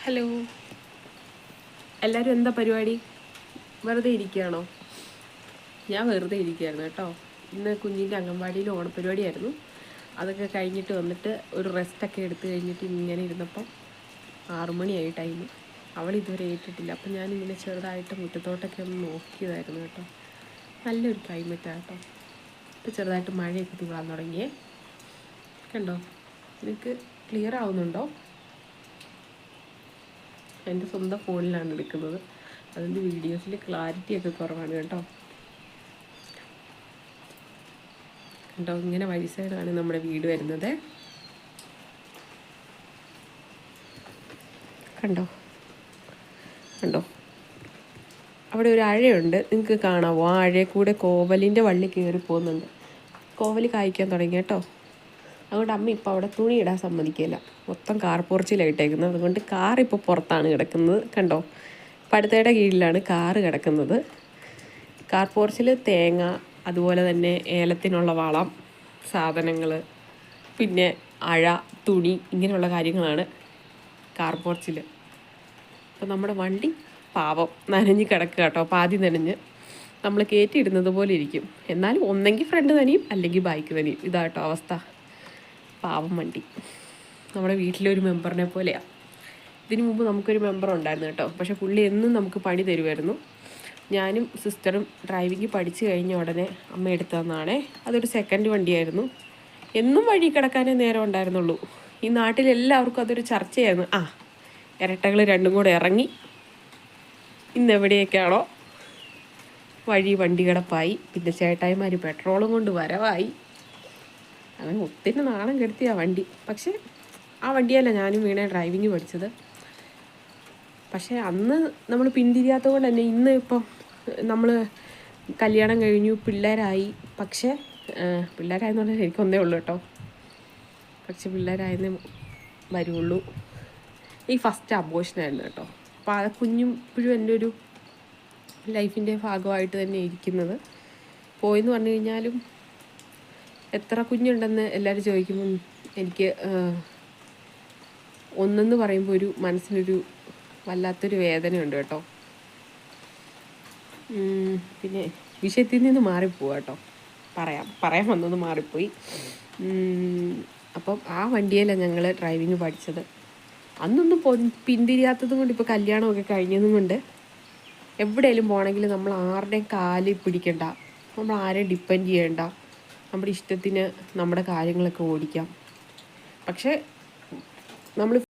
Hello, എല്ലാവരും എന്താ പരിപാടി? വെറുതെ ഇരിക്കുകയാണോ? ഞാൻ വെറുതെ ഇരിക്കുകയായിരുന്നു കേട്ടോ. ഇന്ന് കുഞ്ഞിൻ്റെ അംഗൻവാടിയിൽ ഓണപ്പരിപാടിയായിരുന്നു. അതൊക്കെ കഴിഞ്ഞിട്ട് വന്നിട്ട് ഒരു റെസ്റ്റൊക്കെ എടുത്തു കഴിഞ്ഞിട്ട് ഇങ്ങനെ ഇരുന്നപ്പം 6 മണിയായി ടൈം. അവൾ ഇതുവരെ ഏറ്റിട്ടില്ല. അപ്പം ഞാനിങ്ങനെ ചെറുതായിട്ട് മുറ്റത്തോട്ടൊക്കെ ഒന്ന് നോക്കിയതായിരുന്നു കേട്ടോ. നല്ലൊരു ക്ലൈമറ്റാണ് കേട്ടോ. ഇപ്പോൾ ചെറുതായിട്ട് മഴയൊക്കെ തീരാൻ തുടങ്ങിയേ. കണ്ടോ? നിങ്ങൾക്ക് ക്ലിയർ ആവുന്നുണ്ടോ? എൻ്റെ സ്വന്തം ഫോണിലാണ് എടുക്കുന്നത്. അതിൻ്റെ വീഡിയോസിൽ ക്ലാരിറ്റിയൊക്കെ കുറവാണ് കേട്ടോ. കണ്ടോ, ഇങ്ങനെ വഴി സൈഡാണ് നമ്മുടെ വീട് വരുന്നത്. കണ്ടോ കണ്ടോ അവിടെ ഒരു അഴയുണ്ട്, നിങ്ങൾക്ക് കാണാമോ? ആ അഴയിൽ കൂടെ കോവലിൻ്റെ വള്ളി കയറി പോകുന്നുണ്ട്. കോവൽ കായ്ക്കാൻ തുടങ്ങി കേട്ടോ. അതുകൊണ്ട് അമ്മ ഇപ്പോൾ അവിടെ തുണി ഇടാൻ സമ്മതിക്കില്ല. മൊത്തം കാർ പോർച്ചിലായിട്ടേക്കുന്നത്. അതുകൊണ്ട് കാർ ഇപ്പോൾ പുറത്താണ് കിടക്കുന്നത്. കണ്ടോ, പടുതയുടെ കീഴിലാണ് കാറ് കിടക്കുന്നത്. കാർ പോർച്ചിൽ തേങ്ങ, അതുപോലെ തന്നെ ഏലത്തിനുള്ള വളം, സാധനങ്ങൾ, പിന്നെ അഴ, തുണി, ഇങ്ങനെയുള്ള കാര്യങ്ങളാണ് കാർ പോർച്ചിൽ. അപ്പോൾ നമ്മുടെ വണ്ടി പാവം നനഞ്ഞ് കിടക്കുക കേട്ടോ. പാതി നനഞ്ഞ് നമ്മൾ കയറ്റിയിടുന്നത് പോലെ ഇരിക്കും. എന്നാലും ഒന്നെങ്കിൽ ഫ്രണ്ട് നനയും അല്ലെങ്കിൽ ബൈക്ക് നനയും. ഇതാട്ടോ അവസ്ഥ. പാവം വണ്ടി. നമ്മുടെ വീട്ടിലൊരു മെമ്പറിനെ പോലെയാണ്. ഇതിനു മുമ്പ് നമുക്കൊരു മെമ്പർ ഉണ്ടായിരുന്നു കേട്ടോ. പക്ഷേ പുള്ളി എന്നും നമുക്ക് പണി തരുമായിരുന്നു. ഞാനും സിസ്റ്ററും ഡ്രൈവിംഗ് പഠിച്ചു കഴിഞ്ഞ ഉടനെ അമ്മ എടുത്തു തന്നാണേ. അതൊരു സെക്കൻഡ് വണ്ടിയായിരുന്നു. എന്നും വഴി കിടക്കാനേ നേരം ഉണ്ടായിരുന്നുള്ളൂ. ഈ നാട്ടിലെല്ലാവർക്കും അതൊരു ചർച്ചയായിരുന്നു. ഇരട്ടകൾ രണ്ടും കൂടെ ഇറങ്ങി ഇന്നെവിടെയൊക്കെയാണോ വഴി വണ്ടി കിടപ്പായി. പിന്നെ ചേട്ടായിമാർ പെട്രോളും കൊണ്ട് വരവായി. അങ്ങനെ ഒത്തിരി നാണം കെടുത്തിയ വണ്ടി. പക്ഷേ ആ വണ്ടിയല്ല ഞാനും വീണ ഡ്രൈവിങ് പഠിച്ചത്. പക്ഷേ അന്ന് നമ്മൾ പിന്തിരിയാത്തത് കൊണ്ട് തന്നെ ഇന്ന് ഇപ്പം നമ്മൾ കല്യാണം കഴിഞ്ഞു, പിള്ളേരായി. പക്ഷേ പിള്ളേരായെന്ന് പറഞ്ഞാൽ എനിക്കൊന്നേ ഉള്ളൂ കേട്ടോ. പക്ഷെ പിള്ളേരായെന്നേ വരുള്ളൂ. ഈ ഫസ്റ്റ് അബോഷനായിരുന്നു കേട്ടോ. അപ്പോൾ ആ കുഞ്ഞും ഇപ്പോഴും എൻ്റെ ഒരു ലൈഫിൻ്റെ ഭാഗമായിട്ട് തന്നെ ഇരിക്കുന്നത്. പോയെന്ന് പറഞ്ഞു കഴിഞ്ഞാലും എത്ര കുഞ്ഞുണ്ടെന്ന് എല്ലാവരും ചോദിക്കുമ്പം എനിക്ക് ഒന്നെന്ന് പറയുമ്പോൾ ഒരു മനസ്സിനൊരു വല്ലാത്തൊരു വേദനയുണ്ട് കേട്ടോ. പിന്നെ വിഷയത്തിൽ നിന്ന് മാറിപ്പോവാ കേട്ടോ. പറയാൻ വന്നത് മാറിപ്പോയി. അപ്പം ആ വണ്ടിയിലാണ് ഞങ്ങൾ ഡ്രൈവിങ് പഠിച്ചത്. അന്നൊന്നും പിന്തിരിയാത്തത് കൊണ്ട് ഇപ്പോൾ കല്യാണമൊക്കെ കഴിഞ്ഞതും കൊണ്ട് എവിടെയെങ്കിലും പോകണമെങ്കിൽ നമ്മൾ ആരുടെയും കാല് പിടിക്കണ്ട, നമ്മൾ ആരെയും ഡിപ്പെൻഡ് ചെയ്യണ്ട, നമ്മുടെ ഇഷ്ടത്തിന് നമ്മുടെ കാര്യങ്ങളൊക്കെ ഓടിക്കാം. പക്ഷേ നമ്മൾ